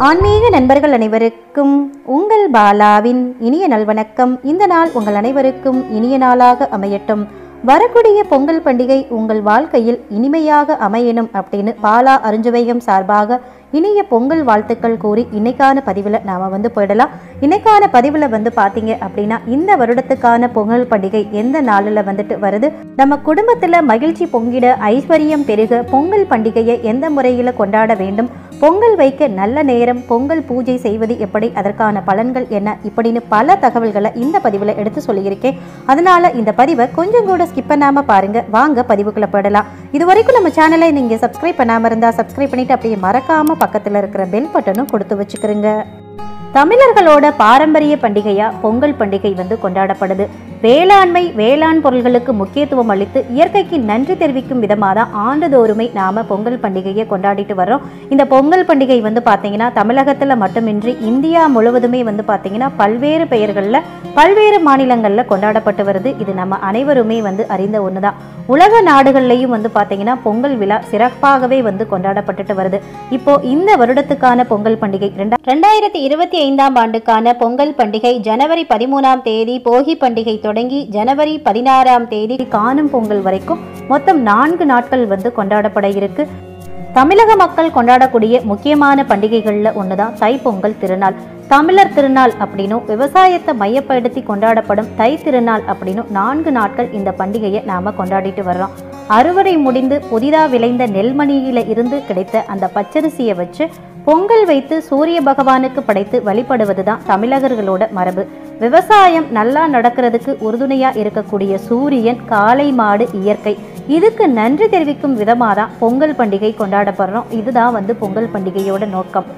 ஆன்மீக நண்பர்கள் அனைவருக்கும் உங்கள் பாலாவின் இனிய நல்வணக்கம். இந்த நாள் உங்கள் அனைவருக்கும் இனிய நாளாக அமையட்டும். வரக்கூடிய பொங்கல் பண்டிகை உங்கள் வாழ்க்கையில் இனிமையாக அமையணும் அப்படின்னு பாலா அருஞ்சுவையம் சார்பாக இனிய பொங்கல் வாழ்த்துக்கள் கூறி இன்னைக்கான பதிவில் நாம் போயிடலாம். இன்னைக்கான பதிவில் பார்த்தீங்க அப்படின்னா இந்த வருடத்துக்கான பொங்கல் பண்டிகை எந்த நாளில் வருது, நம்ம குடும்பத்தில் மகிழ்ச்சி பொங்கிட ஐஸ்வர்யம் பெருக பொங்கல் பண்டிகையை எந்த முறையில் கொண்டாட வேண்டும், பொங்கல் வைக்க நல்ல நேரம், பொங்கல் பூஜை செய்வது எப்படி, அதற்கான பலன்கள் என்ன, இப்படின்னு பல தகவல்களை இந்த பதிவில் எடுத்து சொல்லியிருக்கேன். அதனால இந்த பதிவை கொஞ்சம் கூட ஸ்கிப் பண்ணாமல் பாருங்க. வாங்க பதிவுக்குள்ள போயிடலாம். இது வரைக்கும் நம்ம சேனலை நீங்க சப்ஸ்கிரைப் பண்ணாமல் இருந்தால் சப்ஸ்கிரைப் பண்ணிட்டு அப்படியே மறக்காம பக்கத்தில் இருக்கிற பெல் பட்டனும் கொடுத்து வச்சுக்கிறீங்க. தமிழர்களோட பாரம்பரிய பண்டிகையா பொங்கல் பண்டிகை கொண்டாடப்படுது. வேளாண்மை வேளாண் பொருள்களுக்கு முக்கியத்துவம் அளித்து இயற்கைக்கு நன்றி தெரிவிக்கும் விதமாக தான் ஆண்டுதோறுமே நாம பொங்கல் பண்டிகையை கொண்டாடிட்டு வர்றோம். இந்த பொங்கல் பண்டிகை பார்த்தீங்கன்னா தமிழகத்தில் மட்டுமின்றி இந்தியா முழுவதுமே பார்த்தீங்கன்னா பல்வேறு பெயர்களில் பல்வேறு மாநிலங்களில் கொண்டாடப்பட்டு வருது. இது நம்ம அனைவருமே அறிந்த ஒன்று தான். உலக நாடுகள்லையும் பார்த்தீங்கன்னா பொங்கல் விழா சிறப்பாகவே கொண்டாடப்பட்டுட்டு வருது. இப்போ இந்த வருடத்துக்கான பொங்கல் பண்டிகை 2025ஆம் ஆண்டுக்கான பொங்கல் பண்டிகை ஜனவரி 13ஆம் தேதி போகி பண்டிகை தொடங்கி ஜனவரி 16ஆம் தேதி காணும் பொங்கல் வரைக்கும் மொத்தம் 4 நாட்கள் கொண்டாடப்பட இருக்கு. தமிழக மக்கள் கொண்டாடக்கூடிய முக்கியமான பண்டிகைகள்ல ஒண்ணுதான் தைப்பொங்கல் திருநாள். தமிழர் திருநாள் அப்படின்னும் விவசாயத்தை மையப்படுத்தி கொண்டாடப்படும் தை திருநாள் அப்படின்னும் 4 நாட்கள் இந்த பண்டிகையை நாம கொண்டாடிட்டு வர்றோம். அறுவடை முடிந்து புதிதா விளைந்த நெல்மணியில இருந்து கிடைத்த அந்த பச்சரிசியை வச்சு பொங்கல் வைத்து சூரிய பகவானுக்கு படைத்து வழிபடுவதுதான் தமிழர்களோட மரபு. விவசாயம் நல்லா நடக்கிறதுக்கு உறுதுணையா இருக்கக்கூடிய சூரியன், காளை மாடு, இயற்கை, இதுக்கு நன்றி தெரிவிக்கும் விதமாக தான் பொங்கல் பண்டிகை கொண்டாடப்படுறோம். இதுதான் பொங்கல் பண்டிகையோட நோக்கம்.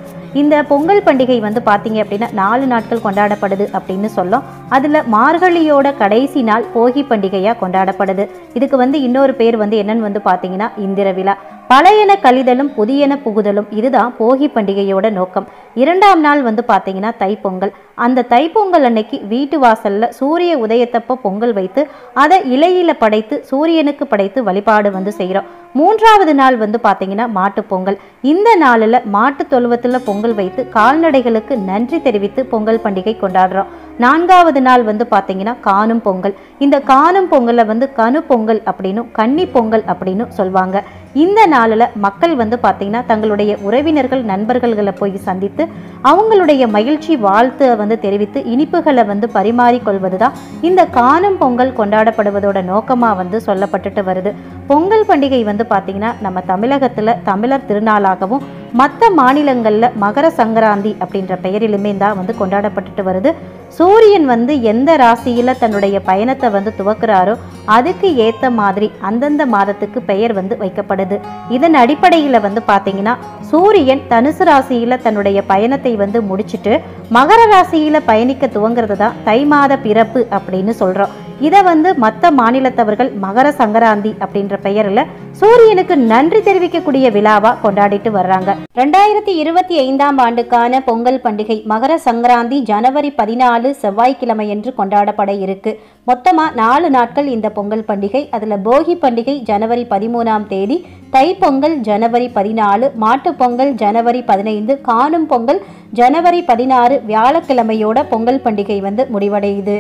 இந்த பொங்கல் பண்டிகை பார்த்தீங்க அப்படின்னா 4 நாட்கள் கொண்டாடப்படுது அப்படின்னு சொல்லும். அதில் மார்கழியோட கடைசி நாள் போகி பண்டிகையாக கொண்டாடப்படுது. இதுக்கு இன்னொரு பேர் என்னன்னு பார்த்தீங்கன்னா இந்திர விழா. பழையன கழிதலும் புதியன புகுதலும், இதுதான் போகி பண்டிகையோட நோக்கம். 2ஆம் நாள் பார்த்தீங்கன்னா தைப்பொங்கல். அந்த தைப்பொங்கல் அன்னைக்கு வீட்டு வாசல்ல சூரிய உதயத்தப்ப பொங்கல் வைத்து அதை இலையில படைத்து சூரியனுக்கு படைத்து வழிபாடு செய்கிறோம். 3ஆவது நாள் பார்த்தீங்கன்னா மாட்டுப்பொங்கல். இந்த நாளில் மாட்டு தொழுவத்தில் பொங்கல் வைத்து கால்நடைகளுக்கு நன்றி தெரிவித்து பொங்கல் பண்டிகை கொண்டாடுறோம். 4ஆவது நாள் பார்த்தீங்கன்னா காணும் பொங்கல். இந்த காணும் பொங்கலை கனு பொங்கல் அப்படின்னும் கன்னி பொங்கல் அப்படின்னு சொல்லுவாங்க. இந்த நாளில் மக்கள் பார்த்தீங்கன்னா தங்களுடைய உறவினர்கள் நண்பர்களை போய் சந்தித்து அவங்களுடைய மகிழ்ச்சி வாழ்த்து தெரிவித்து இனிப்புகளை பரிமாறிக்கொள்வது தான் இந்த காணும் பொங்கல் கொண்டாடப்படுவதோட நோக்கமாக சொல்லப்பட்டுட்டு வருது. பொங்கல் பண்டிகை பார்த்தீங்கன்னா நம்ம தமிழகத்தில் தமிழர் திருநாளாகவும் மற்ற மாநிலங்களில் மகர சங்கராந்தி அப்படின்ற பெயரிலுமே தான் கொண்டாடப்பட்டுட்டு வருது. சூரியன் எந்த ராசியில் தன்னுடைய பயணத்தை துவக்குறாரோ அதுக்கு ஏற்ற மாதிரி அந்தந்த மாதத்துக்கு பெயர் வைக்கப்படுது. இதன் அடிப்படையில் பார்த்தீங்கன்னா சூரியன் தனுசு ராசியில் தன்னுடைய பயணத்தை முடிச்சுட்டு மகர ராசியில் பயணிக்க துவங்கிறது தான் தை மாத பிறப்பு அப்படின்னு சொல்கிறோம். இதை மற்ற மாநிலத்தவர்கள் மகர சங்கராந்தி அப்படின்ற பெயரில் சூரியனுக்கு நன்றி தெரிவிக்கக்கூடிய விழாவா கொண்டாடிட்டு வர்றாங்க. 2025ஆம் ஆண்டுக்கான பொங்கல் பண்டிகை மகர சங்கராந்தி ஜனவரி 14 செவ்வாய்க்கிழமை என்று கொண்டாடப்பட இருக்கு. மொத்தமா 4 நாட்கள் இந்த பொங்கல் பண்டிகை. அதுல போகி பண்டிகை ஜனவரி 13ஆம் தேதி, தைப்பொங்கல் ஜனவரி 14, மாட்டுப்பொங்கல் ஜனவரி 15, காணும் பொங்கல் ஜனவரி 16 வியாழக்கிழமையோட பொங்கல் பண்டிகை முடிவடையுது.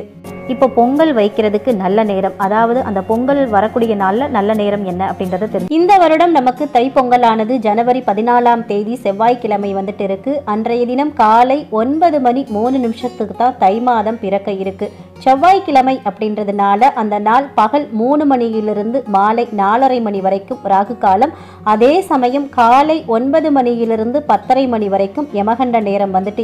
இப்போ பொங்கல் வைக்கிறதுக்கு நல்ல நேரம், அதாவது அந்த பொங்கல் வரக்கூடிய நாள்ல நல்ல நேரம் என்ன அப்படின்றது தெரியும். இந்த வருடம் நமக்கு தைப்பொங்கலானது ஜனவரி 14ஆம் தேதி செவ்வாய்க்கிழமை இருக்கு. அன்றைய தினம் காலை 9:03 தான் தை மாதம் பிறக்க இருக்கு. செவ்வாய்க்கிழமை அப்படின்றதுனால அந்த நாள் பகல் 3 மணியிலிருந்து மாலை 4:30 மணி வரைக்கும் ராகு காலம். அதே சமயம் காலை 9 மணியிலிருந்து 10:30 மணி வரைக்கும் யமகண்ட நேரம்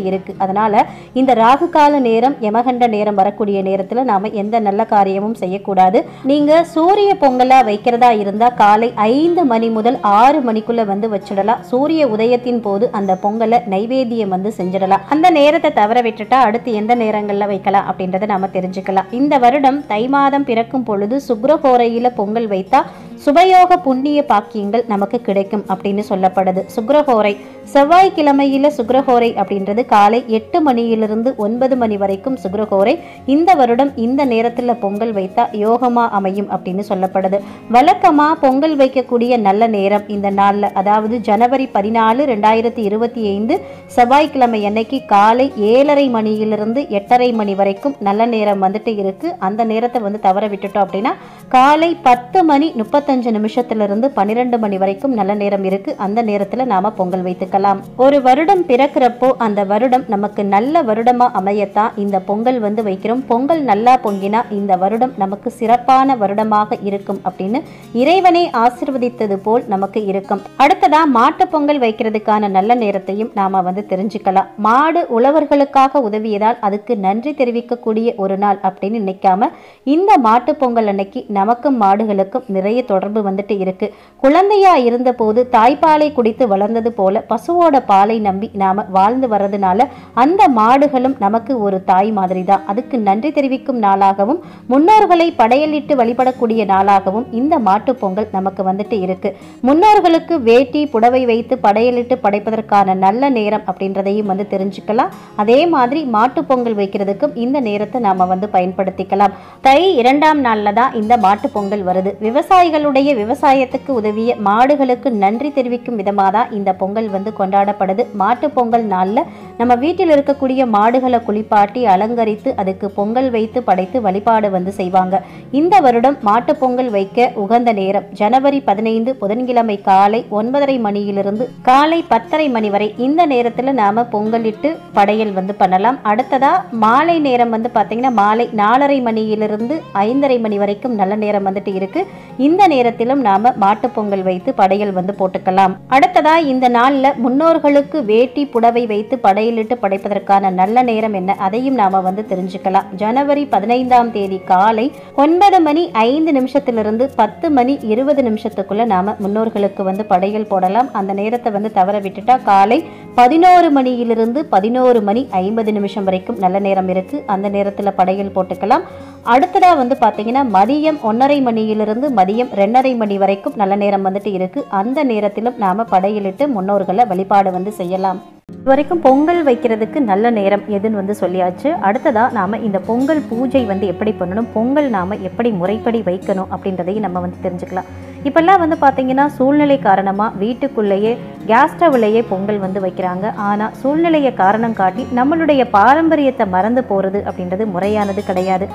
இருக்கு. அதனால இந்த ராகு கால நேரம் யமகண்ட நேரம் வரக்கூடிய நேரத்தில் நாம எந்த நல்ல காரியமும் செய்யக்கூடாது. நீங்க சூரிய பொங்கலா வைக்கிறதா இருந்தா காலை 5 மணி முதல் 6 மணிக்குள்ள வச்சிடலாம். சூரிய உதயத்தின் போது அந்த பொங்கலை நைவேத்தியம் செஞ்சிடலாம். அந்த நேரத்தை தவற விட்டுட்டா அடுத்து எந்த நேரங்கள்ல வைக்கலாம் அப்படின்றத நாம தெரிஞ்சுக்கலாம். இந்த வருடம் தை மாதம் பிறக்கும் பொழுது சுக்ரஹோரையில பொங்கல் வைத்தா சுபயோக புண்ணிய பாக்கியங்கள் நமக்கு கிடைக்கும் அப்படின்னு சொல்லப்படுது. சுக்ரஹோரை செவ்வாய்க்கிழமையில சுக்கிரஹோரை அப்படின்றது காலை 8 மணியிலிருந்து 9 மணி வரைக்கும் சுக்கிரஹோரை. இந்த வருடம் இந்த நேரத்தில் பொங்கல் வைத்தா யோகமா அமையும் அப்படின்னு சொல்லப்படுது. வழக்கமா பொங்கல் வைக்கக்கூடிய நல்ல நேரம் இந்த நாள்ல, அதாவது ஜனவரி 14, 2025 செவ்வாய்க்கிழமை அன்னைக்கு காலை 7:30 மணியிலிருந்து 8:30 மணி வரைக்கும் நல்ல நேரம் வந்துட்டு இருக்கு. அந்த நேரத்தை வந்து தவற விட்டுட்டோம் அப்படின்னா காலை 10 மணி 35 நிமிஷத்திலிருந்து 12 மணி வரைக்கும் நல்ல நேரம் இருக்கு. அந்த நேரத்துல நாம பொங்கல் வைத்துக்கலாம். ஒரு வருடம் பிறக்கிறப்போ அந்த வருடம் நமக்கு நல்ல வருடமா அமையத்தான் இந்த பொங்கல் வந்து வைக்கிறோம். பொங்கல் நல்லா பொங்கினா இந்த வருடம் நமக்கு சிறப்பான வருடமாக இருக்கும் அப்படின்னு இறைவனை ஆசீர்வதித்தது போல் நமக்கு இருக்கும். அடுத்ததா மாட்டு பொங்கல் வைக்கிறதுக்கான நல்ல நேரத்தையும் நாம வந்து தெரிஞ்சுக்கலாம். மாடு உழவர்களுக்காக உதவியதால் அதுக்கு நன்றி தெரிவிக்கக்கூடிய ஒரு நாள் அப்படின்னு நினைக்காம இந்த மாட்டு பொங்கல் அன்னைக்கு நமக்கும் மாடுகளுக்கும் நிறைய தொடர்பு வந்துட்டு இருக்கு. குழந்தையா இருந்த போது தாய்ப்பாலை குடித்து வளர்ந்தது போல பசுவோட பாலை நம்பி நாம வாழ்ந்து வர்றதுனால அந்த மாடுகளும் நமக்கு ஒரு தாய் மாதிரி தான். அதுக்கு நன்றி தெரிவிக்கும் நாளாகவும் முன்னோர்களை படையலிட்டு வழிபடக்கூடிய நாளாகவும் இந்த மாட்டு பொங்கல் நமக்கு வந்துட்டு இருக்கு. முன்னோர்களுக்கு வேட்டி புடவை வைத்து படையலிட்டு படைப்பதற்கான நல்ல நேரம் அப்படின்றதையும் வந்து தெரிஞ்சுக்கலாம். அதே மாதிரி மாட்டு பொங்கல் வைக்கிறதுக்கும் இந்த நேரத்தை நாம வந்து பயன்படுத்திக்கலாம். தை 2ஆம் நாள்ல தான் இந்த மாட்டு பொங்கல் வருது. விவசாயிகளுடைய விவசாயத்துக்கு உதவிய மாடுகளுக்கு நன்றி தெரிவிக்கும் விதமாக தான் இந்த பொங்கல் வந்து கொண்டாடப்படுது. மாட்டு பொங்கல் நாள்ல நம்ம வீட்டில் இருக்கக்கூடிய மாடுகளை குளிப்பாட்டி அலங்கரித்து அதுக்கு பொங்கல் வைத்து படைத்து வழிபாடு வந்து செய்வாங்க. இந்த வருடம் மாட்டு பொங்கல் வைக்க உகந்த நேரம் ஜனவரி 15 புதன்கிழமை காலை 9:30 மணியிலிருந்து காலை 10:30 மணி வரை. இந்த நேரத்துல நாம பொங்கலிட்டு படையல் வந்து பண்ணலாம். அடுத்ததா மாலை நேரம் வந்து பாத்தீங்கன்னா மாலை 4:30 மணியிலிருந்து 5:30 மணி வரைக்கும் நல்ல நேரம் வந்துட்டு இருக்கு. இந்த நேரத்திலும் நாம மாட்டு பொங்கல் வைத்து படையல் வந்து போட்டுக்கலாம். அடுத்ததா இந்த நாள்ல முன்னோர்களுக்கு வேட்டி புடவை வைத்து படையலிட்டு படைப்பதற்கான நல்ல நேரம் என்ன, அதையும் நாம வந்து தெரிஞ்சுக்கலாம். ஜனவரி 15ஆம் தேதி காலை 9:05 10 மணி 20 நிமிஷத்துக்குள்ள நாம முன்னோர்களுக்கு வந்து படையல் போடலாம். அந்த நேரத்தை வந்து தவற விட்டுட்டா காலை 11 மணியிலிருந்து 11 மணி 50 நிமிஷம் வரைக்கும் நல்ல நேரம் இருக்கு. அந்த நேரத்துல படையல் போட்டுக்கலாம். அடுத்ததா வந்து பாத்தீங்கன்னா மதியம் 1:30 மணியிலிருந்து மதியம் 2:30 மணி வரைக்கும் நல்ல நேரம் வந்துட்டு இருக்கு. அந்த நேரத்திலும் நாம படையலிட்டு முன்னோர்களை வழிபாடு வந்து செய்யலாம். இதுவரைக்கும் பொங்கல் வைக்கிறதுக்கு நல்ல நேரம் எதுன்னு வந்து சொல்லியாச்சு. அடுத்ததா நாம இந்த பொங்கல் பூஜை வந்து எப்படி பண்ணணும், பொங்கல் நாம எப்படி முறைப்படி வைக்கணும் அப்படின்றதையும் நம்ம வந்து தெரிஞ்சுக்கலாம். இப்பெல்லாம் வந்து பார்த்தீங்கன்னா சூழ்நிலை காரணமாக வீட்டுக்குள்ளேயே கேஸ் ஸ்டவ்லேயே பொங்கல் வந்து வைக்கிறாங்க. ஆனால் சூழ்நிலையை காரணம் காட்டி நம்மளுடைய பாரம்பரியத்தை மறந்து போகிறது அப்படின்றது முறையானது கிடையாது.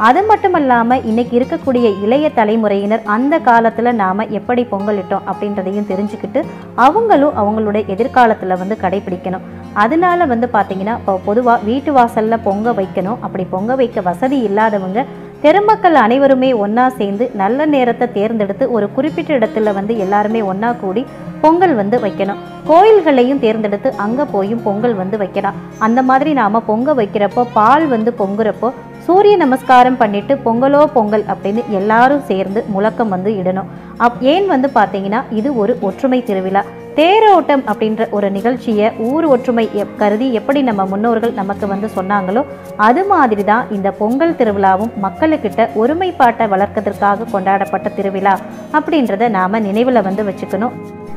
அது மட்டும் இல்லாமல் இன்னைக்கு இருக்கக்கூடிய இளைய தலைமுறையினர் அந்த காலத்தில் நாம் எப்படி பொங்கலிட்டோம் அப்படின்றதையும் தெரிஞ்சுக்கிட்டு அவங்களும் அவங்களுடைய எதிர்காலத்தில் வந்து கடைபிடிக்கணும். அதனால வந்து பார்த்தீங்கன்னா இப்போ பொதுவாக வீட்டு வாசலில் பொங்க வைக்கணும். அப்படி பொங்க வைக்க வசதி இல்லாதவங்க தெருமக்கள் அனைவருமே ஒன்றா சேர்ந்து நல்ல நேரத்தை தேர்ந்தெடுத்து ஒரு குறிப்பிட்ட இடத்துல வந்து எல்லாருமே ஒன்றா கூடி பொங்கல் வந்து வைக்கணும். கோயில்களையும் தேர்ந்தெடுத்து அங்கே போயும் பொங்கல் வந்து வைக்கலாம். அந்த மாதிரி நாம் பொங்க வைக்கிறப்போ பால் வந்து பொங்குறப்போ சூரிய நமஸ்காரம் பண்ணிட்டு பொங்கலோ பொங்கல் அப்படின்னு எல்லாரும் சேர்ந்து முழக்கம் வந்து இடணும். ஏன் வந்து பார்த்தீங்கன்னா இது ஒரு ஒற்றுமை திருவிழா. தேரோட்டம் அப்படின்ற ஒரு நிகழ்ச்சியை ஊர் ஒற்றுமை கருதி எப்படி நம்ம முன்னோர்கள் நமக்கு வந்து சொன்னாங்களோ அது மாதிரி தான் இந்த பொங்கல் திருவிழாவும் மக்களுக்கிட்ட ஒருமைப்பாட்டை வளர்க்கறதுக்காக கொண்டாடப்பட்ட திருவிழா அப்படின்றத நாம் நினைவில் வந்து வச்சுக்கணும்.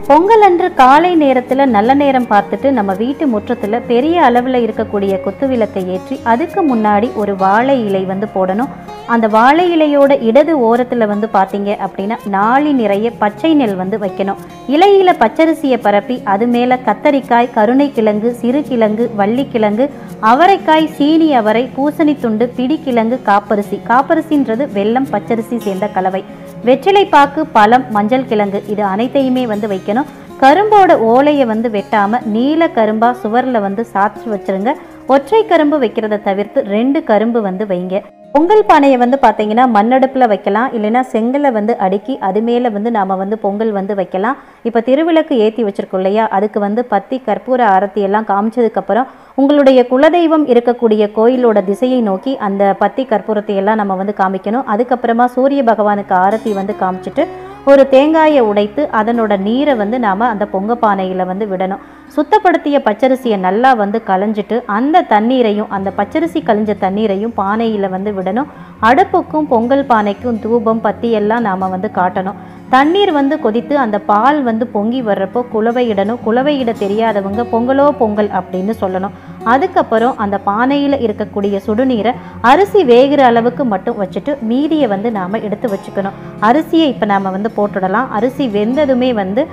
பொங்கல் அன்று காலை நேரத்தில் நல்ல நேரம் பார்த்துட்டு நம்ம வீட்டு முற்றத்தில் பெரிய அளவில் இருக்கக்கூடிய குத்து விளக்கை ஏற்றி அதுக்கு முன்னாடி ஒரு வாழை இலை வந்து போடணும். அந்த வாழை இலையோட இடது ஓரத்தில் வந்து பார்த்தீங்க அப்படின்னா நாளி நிறைய பச்சை நெல் வந்து வைக்கணும். இலையில பச்சரிசியை பரப்பி அது மேலே கத்தரிக்காய், கருணைக்கிழங்கு, சிறுகிழங்கு, வள்ளிக்கிழங்கு, அவரைக்காய், சீனி அவரை, பூசணி துண்டு, பிடிக்கிழங்கு, காப்பரிசி. காப்பரிசின்றது வெல்லம் பச்சரிசி சேர்ந்த கலவை. வெற்றிலைப்பாக்கு, பழம், மஞ்சள் கிழங்கு இது அனைத்தையுமே வந்து வைக்கணும். கரும்போட ஓலையை வந்து வெட்டாம நீல கரும்பா சுவர்ல வந்து சாற்றி வச்சிருங்க. ஒற்றை கரும்பு வைக்கிறத தவிர்த்து 2 கரும்பு வந்து வைங்க. பொங்கல் பானையை வந்து பார்த்தீங்கன்னா மண்ணடுப்பில் வைக்கலாம், இல்லைன்னா செங்கலை வந்து அடுக்கி அது மேலே வந்து நாம் வந்து பொங்கல் வந்து வைக்கலாம். இப்போ திருவிளக்கு ஏற்றி வச்சிருக்கோம் இல்லையா, அதுக்கு வந்து பத்தி கற்பூர ஆரத்தி எல்லாம் காமிச்சதுக்கப்புறம் உங்களுடைய குலதெய்வம் இருக்கக்கூடிய கோயிலோட திசையை நோக்கி அந்த பத்தி கற்பூரத்தை எல்லாம் நம்ம வந்து காமிக்கணும். அதுக்கப்புறமா சூரிய பகவானுக்கு ஆரத்தி வந்து காமிச்சிட்டு ஒரு தேங்காயை உடைத்து அதனோட நீரை வந்து நாம் அந்த பொங்க பானையில் வந்து விடணும். சுத்தப்படுத்திய பச்சரிசியை நல்லா வந்து களைஞ்சிட்டு அந்த தண்ணீரையும் அந்த பச்சரிசி களைஞ்ச தண்ணீரையும் பானையில் வந்து விடணும். அடுப்புக்கும் பொங்கல் பானைக்கும் தூபம் பத்தி எல்லாம் நாம் வந்து காட்டணும். தண்ணீர் வந்து கொதித்து அந்த பால் வந்து பொங்கி வர்றப்போ குலவையிடணும். குலவையிட தெரியாதவங்க பொங்கலோ பொங்கல் அப்படின்னு சொல்லணும். அதுக்கப்புறம் அந்த பானையில் இருக்கக்கூடிய சுடுநீரை அரிசி வேகிற அளவுக்கு மட்டும் வச்சுட்டு மீதியை வந்து நாம் எடுத்து வச்சுக்கணும். அரிசியை இப்போ நாம் வந்து போட்டுடலாம். அரிசி வெந்ததுமே வந்து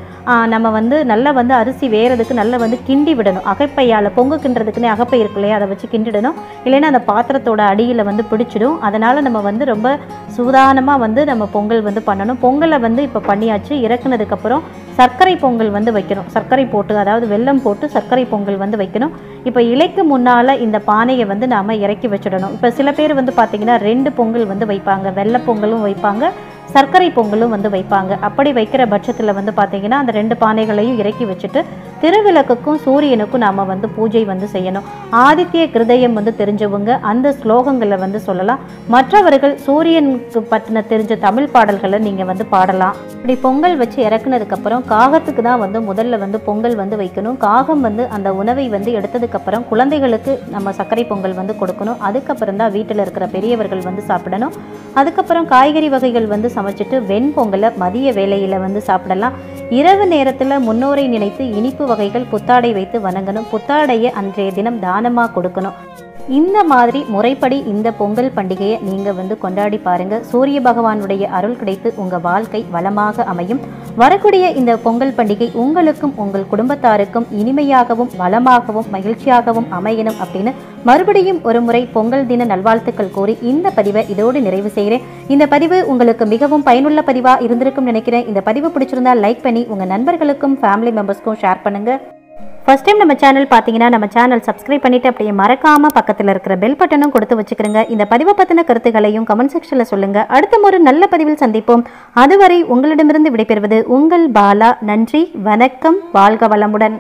நம்ம வந்து நல்லா வந்து அரிசி வேறதுக்கு நல்லா வந்து கிண்டி விடணும். அகைப்பையால் பொங்கு கிண்டுறதுக்குன்னே அகப்பை இருக்கு இல்லையா, அதை வச்சு கிண்டிடணும். இல்லைன்னா அந்த பாத்திரத்தோட அடியில் வந்து பிடிச்சிடும். அதனால் நம்ம வந்து ரொம்ப சூதானமாக வந்து நம்ம பொங்கல் வந்து பண்ணணும். பொங்கலை வந்து இப்போ பண்ணியாச்சு. இறக்குனதுக்கப்புறம் சர்க்கரை பொங்கல் வந்து வைக்கணும். சர்க்கரை போட்டு, அதாவது வெல்லம் போட்டு சர்க்கரை பொங்கல் வந்து வைக்கணும். இப்போ இலைக்கு முன்னால் இந்த பானையை வந்து நாம் இறக்கி வச்சிடணும். இப்போ சில பேர் வந்து பார்த்திங்கன்னா 2 பொங்கல் வந்து வைப்பாங்க. வெள்ளை பொங்கலும் வைப்பாங்க, சர்க்கரை பொங்கலும் வந்து வைப்பாங்க. அப்படி வைக்கிற பட்சத்தில் வந்து பார்த்திங்கன்னா அந்த 2 பானைகளையும் இறக்கி வச்சுட்டு திருவிளக்குக்கும் சூரியனுக்கும் நாம் வந்து பூஜை வந்து செய்யணும். ஆதித்ய கிருதயம் வந்து தெரிஞ்சவங்க அந்த ஸ்லோகங்களை வந்து சொல்லலாம். மற்றவர்கள் சூரியனுக்கு பற்றின தெரிஞ்ச தமிழ் பாடல்களை நீங்கள் வந்து பாடலாம். இப்படி பொங்கல் வச்சு இறக்குனதுக்கப்புறம் காகத்துக்கு தான் வந்து முதல்ல வந்து பொங்கல் வந்து வைக்கணும். காகம் வந்து அந்த உணவை வந்து எடுத்ததுக்கப்புறம் குழந்தைகளுக்கு நம்ம சர்க்கரை பொங்கல் வந்து கொடுக்கணும். அதுக்கப்புறம் தான் வீட்டில் இருக்கிற பெரியவர்கள் வந்து சாப்பிடணும். அதுக்கப்புறம் காய்கறி வகைகள் வந்து சமைச்சிட்டு வெண்பொங்கலை மதிய வேளையில் வந்து சாப்பிடலாம். இரவு நேரத்தில் முன்னோரை நினைத்து இனிப்பு வகைகள் புத்தாடை வைத்து வணங்கணும். புத்தாடையை அன்றைய தினம் தானமாக கொடுக்கணும். இந்த மாதிரி முறைப்படி இந்த பொங்கல் பண்டிகையை நீங்கள் வந்து கொண்டாடி பாருங்கள். சூரிய பகவானுடைய அருள் கிடைத்து உங்கள் வாழ்க்கை வளமாக அமையும். வரக்கூடிய இந்த பொங்கல் பண்டிகை உங்களுக்கும் உங்கள் குடும்பத்தாருக்கும் இனிமையாகவும் வளமாகவும் மகிழ்ச்சியாகவும் அமையணும் அப்படின்னு மறுபடியும் ஒரு முறை பொங்கல் தின நல்வாழ்த்துக்கள் கூறி இந்த பதிவை இதோடு நிறைவு செய்கிறேன். இந்த பதிவு உங்களுக்கு மிகவும் பயனுள்ள பதிவாக இருந்திருக்கும் நினைக்கிறேன். இந்த பதிவு பிடிச்சிருந்தா லைக் பண்ணி உங்கள் நண்பர்களுக்கும் ஃபேமிலி மெம்பர்ஸ்க்கும் ஷேர் பண்ணுங்கள். ஃபர்ஸ்ட் டைம் நம்ம சேனல் பார்த்தீங்கன்னா நம்ம சேனல் சப்ஸ்கிரைப் பண்ணிட்டு அப்படியே மறக்காமல் பக்கத்தில் இருக்கிற பெல் பட்டனும் கொடுத்து வச்சுக்கிறங்க. இந்த பதிவை பற்றின கருத்துக்களையும் கமெண்ட் செக்ஷனில் சொல்லுங்கள். அடுத்த ஒரு நல்ல பதிவில் சந்திப்போம். அதுவரை உங்களிடமிருந்து விடைபெறுவது உங்கள் பாலா. நன்றி, வணக்கம், வாழ்க வளமுடன்.